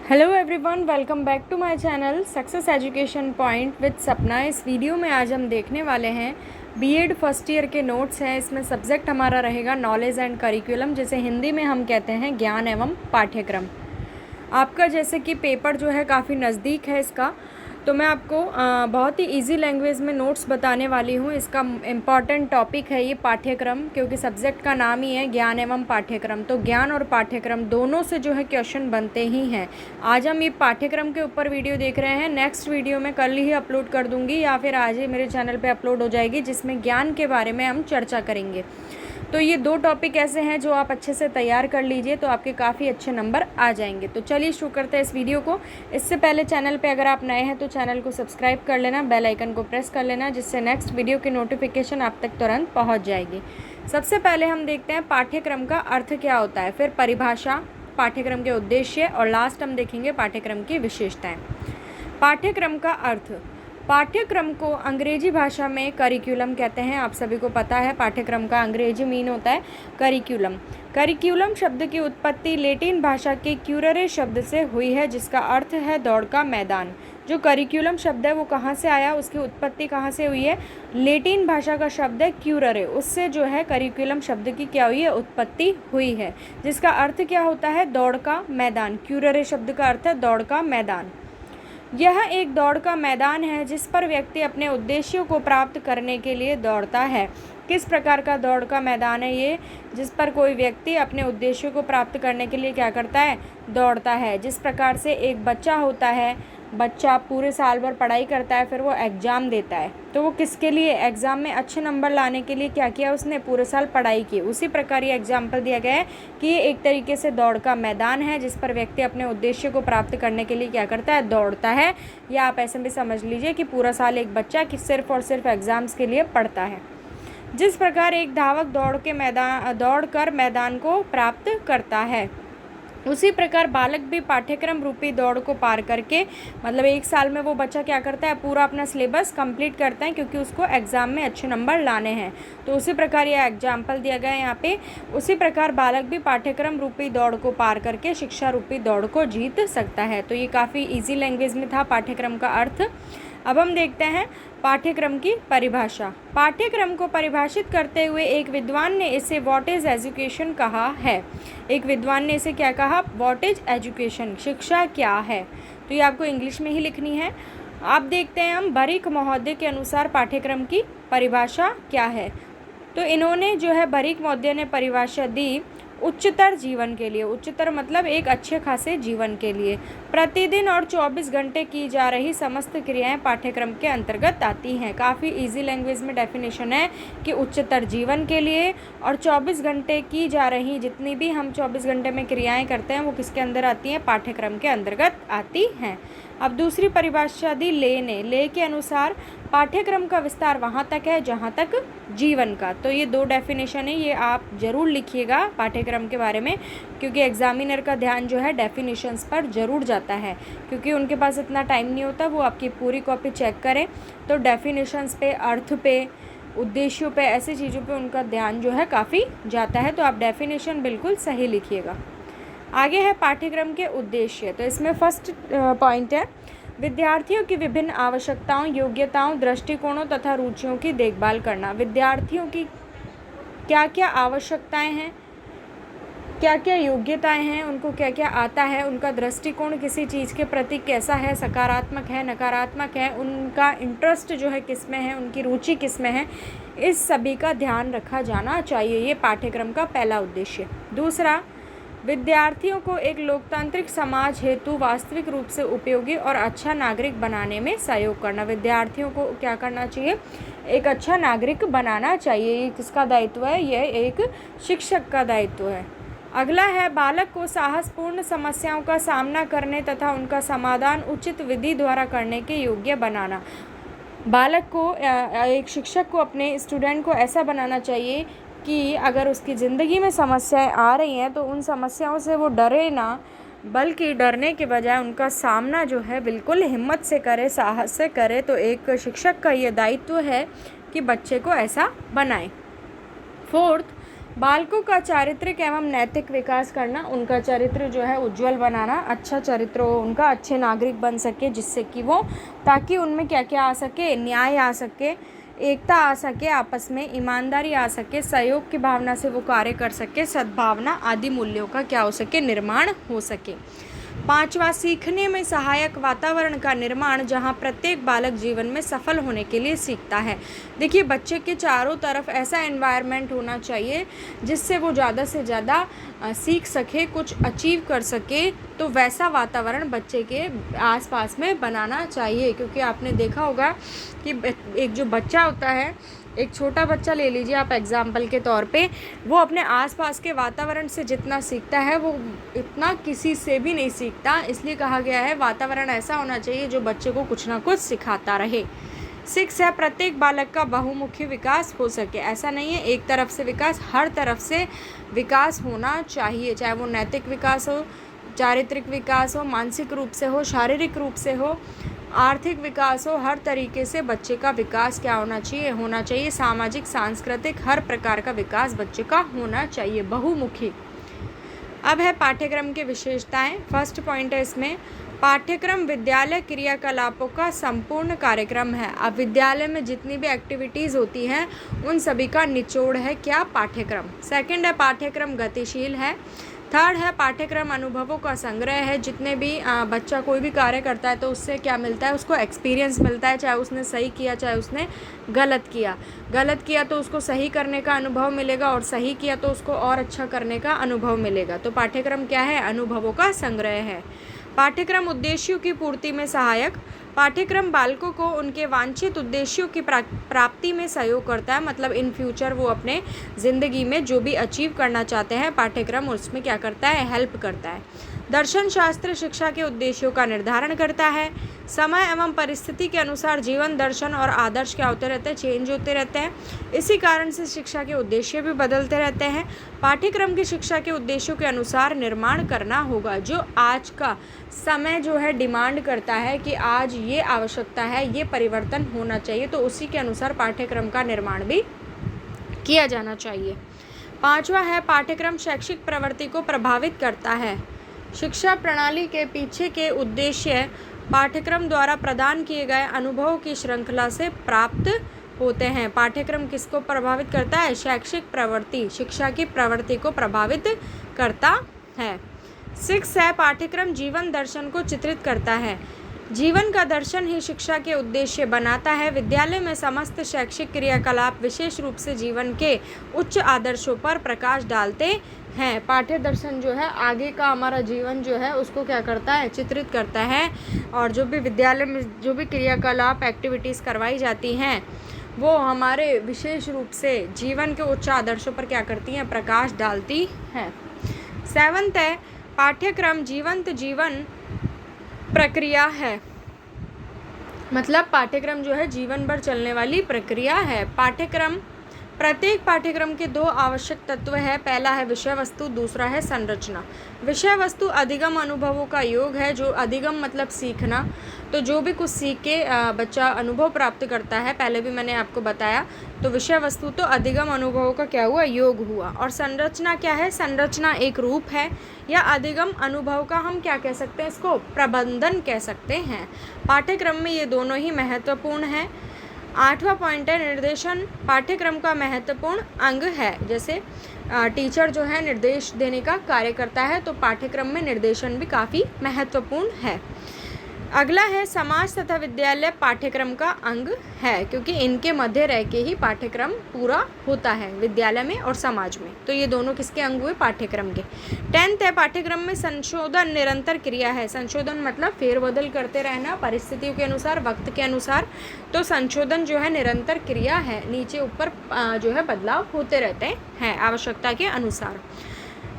Hello everyone, welcome back to my channel success education point with Sapna. इस video में आज हम देखने वाले हैं बीएड फर्स्ट ईयर के नोट्स हैं। इसमें सब्जेक्ट हमारा रहेगा नॉलेज एंड करिकुलम, जिसे हिंदी में हम कहते हैं ज्ञान एवं पाठ्यक्रम। आपका जैसे कि पेपर जो है काफ़ी नज़दीक है इसका, तो मैं आपको बहुत ही इजी लैंग्वेज में नोट्स बताने वाली हूँ। इसका इम्पॉर्टेंट टॉपिक है ये पाठ्यक्रम, क्योंकि सब्जेक्ट का नाम ही है ज्ञान एवं पाठ्यक्रम। तो ज्ञान और पाठ्यक्रम दोनों से जो है क्वेश्चन बनते ही हैं। आज हम ये पाठ्यक्रम के ऊपर वीडियो देख रहे हैं। नेक्स्ट वीडियो में कल ही अपलोड कर दूँगी या फिर आज ही मेरे चैनल पर अपलोड हो जाएगी, जिसमें ज्ञान के बारे में हम चर्चा करेंगे। तो ये दो टॉपिक ऐसे हैं जो आप अच्छे से तैयार कर लीजिए तो आपके काफ़ी अच्छे नंबर आ जाएंगे। तो चलिए शुरू करते हैं इस वीडियो को। इससे पहले चैनल पे अगर आप नए हैं तो चैनल को सब्सक्राइब कर लेना, बेल आइकन को प्रेस कर लेना, जिससे नेक्स्ट वीडियो की नोटिफिकेशन आप तक तुरंत पहुंच जाएगी। सबसे पहले हम देखते हैं पाठ्यक्रम का अर्थ क्या होता है, फिर परिभाषा, पाठ्यक्रम के उद्देश्य और लास्ट हम देखेंगे पाठ्यक्रम की विशेषताएँ। पाठ्यक्रम का अर्थ, पाठ्यक्रम को अंग्रेजी भाषा में करिकुलम कहते हैं। आप सभी को पता है पाठ्यक्रम का अंग्रेजी मीन होता है करिकुलम। करिकुलम शब्द की उत्पत्ति लैटिन भाषा के क्यूररे शब्द से हुई है, जिसका अर्थ है दौड़ का मैदान। जो करिकुलम शब्द है वो कहाँ से आया, उसकी उत्पत्ति कहाँ से हुई है? लैटिन भाषा का शब्द है क्यूररे, उससे जो है करिकुलम शब्द की क्या हुई है? उत्पत्ति हुई है, जिसका अर्थ क्या होता है? दौड़ का मैदान। क्यूररे शब्द का अर्थ है दौड़ का मैदान। यह एक दौड़ का मैदान है जिस पर व्यक्ति अपने उद्देश्यों को प्राप्त करने के लिए दौड़ता है। किस प्रकार का दौड़ का मैदान है ये? जिस पर कोई व्यक्ति अपने उद्देश्यों को प्राप्त करने के लिए क्या करता है? दौड़ता है। जिस प्रकार से एक बच्चा होता है, बच्चा पूरे साल भर पढ़ाई करता है, फिर वो एग्ज़ाम देता है, तो वो किसके लिए? एग्ज़ाम में अच्छे नंबर लाने के लिए क्या किया उसने? पूरे साल पढ़ाई की। उसी प्रकार ये एग्जाम्पल दिया गया है कि ये एक तरीके से दौड़ का मैदान है जिस पर व्यक्ति अपने उद्देश्य को प्राप्त करने के लिए क्या करता है? दौड़ता है। या आप ऐसे भी समझ लीजिए कि पूरा साल एक बच्चा कि सिर्फ और सिर्फ एग्ज़ाम्स के लिए पढ़ता है। जिस प्रकार एक धावक दौड़ कर मैदान को प्राप्त करता है, उसी प्रकार बालक भी पाठ्यक्रम रूपी दौड़ को पार करके, मतलब एक साल में वो बच्चा क्या करता है? पूरा अपना सिलेबस कंप्लीट करता है, क्योंकि उसको एग्ज़ाम में अच्छे नंबर लाने हैं। तो उसी प्रकार यह एग्जाम्पल दिया गया है यहाँ पे। उसी प्रकार बालक भी पाठ्यक्रम रूपी दौड़ को पार करके शिक्षा रूपी दौड़ को जीत सकता है। तो ये काफ़ी ईजी लैंग्वेज में था पाठ्यक्रम का अर्थ। अब हम देखते हैं पाठ्यक्रम की परिभाषा। पाठ्यक्रम को परिभाषित करते हुए एक विद्वान ने इसे व्हाट इज़ एजुकेशन कहा है। एक विद्वान ने इसे क्या कहा? व्हाट इज़ एजुकेशन, शिक्षा क्या है। तो ये आपको इंग्लिश में ही लिखनी है। आप देखते हैं हम बरीक महोदय के अनुसार पाठ्यक्रम की परिभाषा क्या है। तो इन्होंने जो है बरीक महोदय ने परिभाषा दी उच्चतर जीवन के लिए। उच्चतर मतलब एक अच्छे खासे जीवन के लिए प्रतिदिन और 24 घंटे की जा रही समस्त क्रियाएं पाठ्यक्रम के अंतर्गत आती हैं। काफ़ी इजी लैंग्वेज में डेफिनेशन है कि उच्चतर जीवन के लिए और 24 घंटे की जा रही जितनी भी हम 24 घंटे में क्रियाएं करते हैं वो किसके अंदर आती हैं? पाठ्यक्रम के अंतर्गत आती हैं। अब दूसरी परिभाषा दी ले ने। ले के अनुसार पाठ्यक्रम का विस्तार वहाँ तक है जहाँ तक जीवन का। तो ये दो डेफिनेशन है, ये आप ज़रूर लिखिएगा पाठ्यक्रम के बारे में, क्योंकि एग्जामिनर का ध्यान जो है डेफिनेशंस पर ज़रूर जाता है, क्योंकि उनके पास इतना टाइम नहीं होता वो आपकी पूरी कॉपी चेक करें। तो डेफिनेशंस पे, अर्थ पे, उद्देश्यों पे, ऐसी चीज़ों पे उनका ध्यान जो है काफ़ी जाता है। तो आप डेफिनेशन बिल्कुल सही लिखिएगा। आगे है पाठ्यक्रम के उद्देश्य। तो इसमें फर्स्ट पॉइंट है विद्यार्थियों की विभिन्न आवश्यकताओं, योग्यताओं, दृष्टिकोणों तथा रुचियों की देखभाल करना। विद्यार्थियों की क्या क्या आवश्यकताएं हैं, क्या क्या योग्यताएं हैं, उनको क्या क्या आता है, उनका दृष्टिकोण किसी चीज़ के प्रति कैसा है, सकारात्मक है, नकारात्मक है, उनका इंटरेस्ट जो है किस में है, उनकी रुचि किस में है, इस सभी का ध्यान रखा जाना चाहिए। ये पाठ्यक्रम का पहला उद्देश्य। दूसरा, विद्यार्थियों को एक लोकतांत्रिक समाज हेतु वास्तविक रूप से उपयोगी और अच्छा नागरिक बनाने में सहयोग करना। विद्यार्थियों को क्या करना चाहिए? एक अच्छा नागरिक बनाना चाहिए। ये किसका दायित्व है? यह एक शिक्षक का दायित्व है। अगला है बालक को साहसपूर्ण समस्याओं का सामना करने तथा उनका समाधान उचित विधि द्वारा करने के योग्य बनाना। बालक को, एक शिक्षक को अपने स्टूडेंट को ऐसा बनाना चाहिए कि अगर उसकी ज़िंदगी में समस्याएं आ रही हैं तो उन समस्याओं से वो डरे ना, बल्कि डरने के बजाय उनका सामना जो है बिल्कुल हिम्मत से करे, साहस से करे। तो एक शिक्षक का ये दायित्व है कि बच्चे को ऐसा बनाए। फोर्थ, बालकों का चारित्रिक एवं नैतिक विकास करना, उनका चरित्र जो है उज्जवल बनाना, अच्छा चरित्र हो उनका, अच्छे नागरिक बन सके, जिससे कि वो, ताकि उनमें क्या क्या आ सके, न्याय आ सके, एकता आ सके, आपस में ईमानदारी आ सके, सहयोग की भावना से वो कार्य कर सके, सद्भावना आदि मूल्यों का क्या हो सके, निर्माण हो सके। 5वां, सीखने में सहायक वातावरण का निर्माण, जहां प्रत्येक बालक जीवन में सफल होने के लिए सीखता है। देखिए, बच्चे के चारों तरफ ऐसा एनवायरनमेंट होना चाहिए जिससे वो ज़्यादा से ज़्यादा सीख सके, कुछ अचीव कर सके, तो वैसा वातावरण बच्चे के आसपास में बनाना चाहिए। क्योंकि आपने देखा होगा कि एक जो बच्चा होता है, एक छोटा बच्चा ले लीजिए आप एग्जाम्पल के तौर पे, वो अपने आसपास के वातावरण से जितना सीखता है वो इतना किसी से भी नहीं सीखता। इसलिए कहा गया है वातावरण ऐसा होना चाहिए जो बच्चे को कुछ ना कुछ सिखाता रहे। 6 है, प्रत्येक बालक का बहुमुखी विकास हो सके। ऐसा नहीं है एक तरफ से विकास, हर तरफ से विकास होना चाहिए, चाहे वो नैतिक विकास हो, चारित्रिक विकास हो, मानसिक रूप से हो, शारीरिक रूप से हो, आर्थिक विकास हो, हर तरीके से बच्चे का विकास क्या होना चाहिए, सामाजिक, सांस्कृतिक, हर प्रकार का विकास बच्चे का होना चाहिए, बहुमुखी। अब है पाठ्यक्रम की विशेषताएं। फर्स्ट पॉइंट है इसमें, पाठ्यक्रम विद्यालय क्रियाकलापों का संपूर्ण कार्यक्रम है। अब विद्यालय में जितनी भी एक्टिविटीज़ होती हैं उन सभी का निचोड़ है क्या, पाठ्यक्रम। सेकंड है, पाठ्यक्रम गतिशील है। थर्ड है, पाठ्यक्रम अनुभवों का संग्रह है। जितने भी बच्चा कोई भी कार्य करता है तो उससे क्या मिलता है, उसको एक्सपीरियंस मिलता है, चाहे उसने सही किया चाहे उसने गलत किया तो उसको सही करने का अनुभव मिलेगा, और सही किया तो उसको और अच्छा करने का अनुभव मिलेगा। तो पाठ्यक्रम क्या है, अनुभवों का संग्रह है। पाठ्यक्रम उद्देश्यों की पूर्ति में सहायक, पाठ्यक्रम बालकों को उनके वांछित उद्देश्यों की प्राप्ति में सहयोग करता है। मतलब इन फ्यूचर वो अपने ज़िंदगी में जो भी अचीव करना चाहते हैं, पाठ्यक्रम उसमें क्या करता है, हेल्प करता है। दर्शन शास्त्र शिक्षा के उद्देश्यों का निर्धारण करता है। समय एवं परिस्थिति के अनुसार जीवन दर्शन और आदर्श क्या होते रहते हैं, चेंज होते रहते हैं। इसी कारण से शिक्षा के उद्देश्य भी बदलते रहते हैं। पाठ्यक्रम की शिक्षा के उद्देश्यों के अनुसार निर्माण करना होगा। जो आज का समय जो है डिमांड करता है कि आज ये आवश्यकता है, ये परिवर्तन होना चाहिए, तो उसी के अनुसार पाठ्यक्रम का निर्माण भी किया जाना चाहिए। 5वां है, पाठ्यक्रम शैक्षिक प्रवृत्ति को प्रभावित करता है। शिक्षा प्रणाली के पीछे के उद्देश्य पाठ्यक्रम द्वारा प्रदान किए गए अनुभवों की श्रृंखला से प्राप्त होते हैं। पाठ्यक्रम किसको प्रभावित करता है, शैक्षिक प्रवृत्ति, शिक्षा की प्रवृत्ति को प्रभावित करता है। 6 है, पाठ्यक्रम जीवन दर्शन को चित्रित करता है। जीवन का दर्शन ही शिक्षा के उद्देश्य बनाता है। विद्यालय में समस्त शैक्षिक क्रियाकलाप विशेष रूप से जीवन के उच्च आदर्शों पर प्रकाश डालते हैं। पाठ्य दर्शन जो है आगे का हमारा जीवन जो है उसको क्या करता है, चित्रित करता है। और जो भी विद्यालय में जो भी क्रियाकलाप एक्टिविटीज़ करवाई जाती हैं वो हमारे विशेष रूप से जीवन के उच्च आदर्शों पर क्या करती हैं, प्रकाश डालती हैं। 7 है, पाठ्यक्रम जीवंत जीवन प्रक्रिया है। मतलब पाठ्यक्रम जो है जीवन भर चलने वाली प्रक्रिया है। प्रत्येक पाठ्यक्रम के 2 आवश्यक तत्व है। पहला है विषय वस्तु, दूसरा है संरचना। विषय वस्तु अधिगम अनुभवों का योग है। जो अधिगम मतलब सीखना, तो जो भी कुछ सीख के बच्चा अनुभव प्राप्त करता है, पहले भी मैंने आपको बताया। तो विषय वस्तु तो अधिगम अनुभवों का क्या हुआ, योग हुआ। और संरचना क्या है, संरचना एक रूप है या अधिगम अनुभव का हम क्या कह सकते हैं, इसको प्रबंधन कह सकते हैं। पाठ्यक्रम में ये दोनों ही महत्वपूर्ण हैं। 8वां पॉइंट है, निर्देशन पाठ्यक्रम का महत्वपूर्ण अंग है। जैसे टीचर जो है निर्देश देने का कार्य करता है, तो पाठ्यक्रम में निर्देशन भी काफ़ी महत्वपूर्ण है। अगला है, समाज तथा विद्यालय पाठ्यक्रम का अंग है, क्योंकि इनके मध्य रह के ही पाठ्यक्रम पूरा होता है, विद्यालय में और समाज में। तो ये दोनों किसके अंग हुए, पाठ्यक्रम के। 10th है, पाठ्यक्रम में संशोधन निरंतर क्रिया है। संशोधन मतलब फेरबदल करते रहना परिस्थितियों के अनुसार, वक्त के अनुसार। तो संशोधन जो है निरंतर क्रिया है, नीचे ऊपर जो है बदलाव होते रहते हैं आवश्यकता के अनुसार।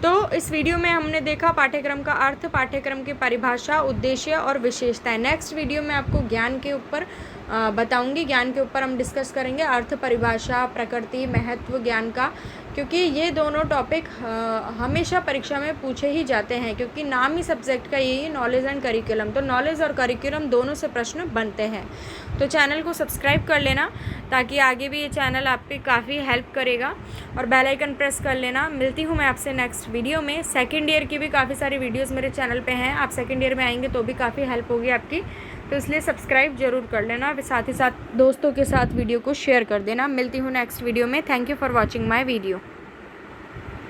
तो इस वीडियो में हमने देखा पाठ्यक्रम का अर्थ, पाठ्यक्रम की परिभाषा, उद्देश्य और विशेषताएं। नेक्स्ट वीडियो में आपको ज्ञान के ऊपर बताऊंगी। ज्ञान के ऊपर हम डिस्कस करेंगे, अर्थ, परिभाषा, प्रकृति, महत्व ज्ञान का, क्योंकि ये दोनों टॉपिक हमेशा परीक्षा में पूछे ही जाते हैं, क्योंकि नाम ही सब्जेक्ट का यही है, नॉलेज एंड करिकुलम। तो नॉलेज और करिकुलम दोनों से प्रश्न बनते हैं। तो चैनल को सब्सक्राइब कर लेना ताकि आगे भी ये चैनल आपकी काफ़ी हेल्प करेगा, और बेल आइकन प्रेस कर लेना। मिलती हूँ मैं आपसे नेक्स्ट वीडियो में। सेकेंड ईयर की भी काफ़ी सारी वीडियोज़ मेरे चैनल पर हैं, आप सेकेंड ईयर में आएंगे तो भी काफ़ी हेल्प होगी आपकी, तो इसलिए सब्सक्राइब ज़रूर कर लेना। साथ ही साथ दोस्तों के साथ वीडियो को शेयर कर देना। मिलती हूँ नेक्स्ट वीडियो में। Thank you for watching my video.